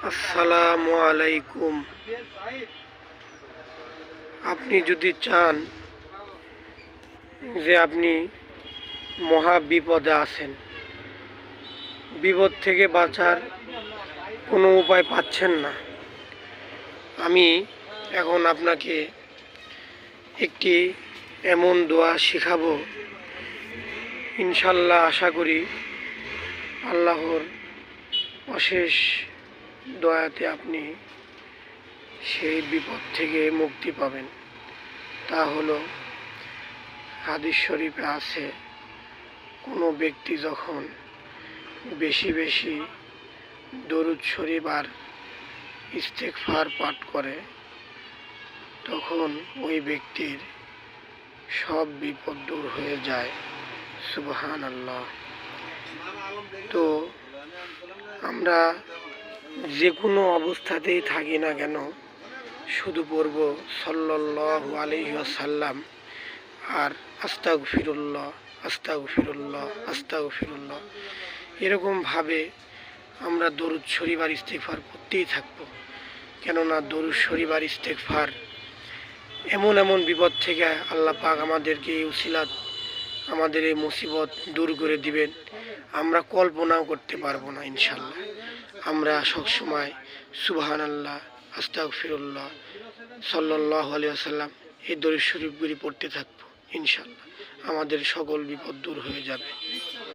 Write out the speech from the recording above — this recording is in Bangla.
আসসালামু আলাইকুম। আপনি যদি চান যে আপনি মহা বিপদে আছেন, বিপদ থেকে বাঁচার কোনো উপায় পাচ্ছেন না, আমি এখন আপনাকে একটি এমন দোয়া শিখাবো। ইনশাল্লাহ আশা করি আল্লাহর অশেষ দয়াতে আপনি সেই বিপদ থেকে মুক্তি পাবেন। তা হলো, হাদিস শরীফে আছে, কোনো ব্যক্তি যখন বেশি বেশি দরুদ শরীফ আর ইস্তেগফার পাঠ করে, তখন ওই ব্যক্তির সব বিপদ দূর হয়ে যায়। সুবহানাল্লাহ। তো আমরা যে কোনো অবস্থাতেই থাকি না কেন, শুধু পড়ব সাল্লাল্লাহু আলাইহি ওয়াসাল্লাম আর আস্তাগফিরুল্লাহ, আস্তাগফিরুল্লাহ, আস্তাগফিরুল্লাহ। এরকমভাবে আমরা দরুদ শরীফ আর ইস্তেগফার করতেই থাকবো। কেননা দরুদ শরীফ আর ইস্তেগফার এমন এমন বিপদ থেকে আল্লাহ পাক আমাদেরকে এই উসিলাত আমাদের এই মুসিবত দূর করে দিবেন, আমরা কল্পনাও করতে পারবো না। ইনশাল্লাহ আমরা সবসময় সুবহানাল্লাহ, আস্তাগফিরুল্লাহ, সাল্লাল্লাহু আলাইহি ওয়াসাল্লাম এই দরুদ শরীফগুলি পড়তে থাকবো। ইনশাল্লাহ আমাদের সকল বিপদ দূর হয়ে যাবে।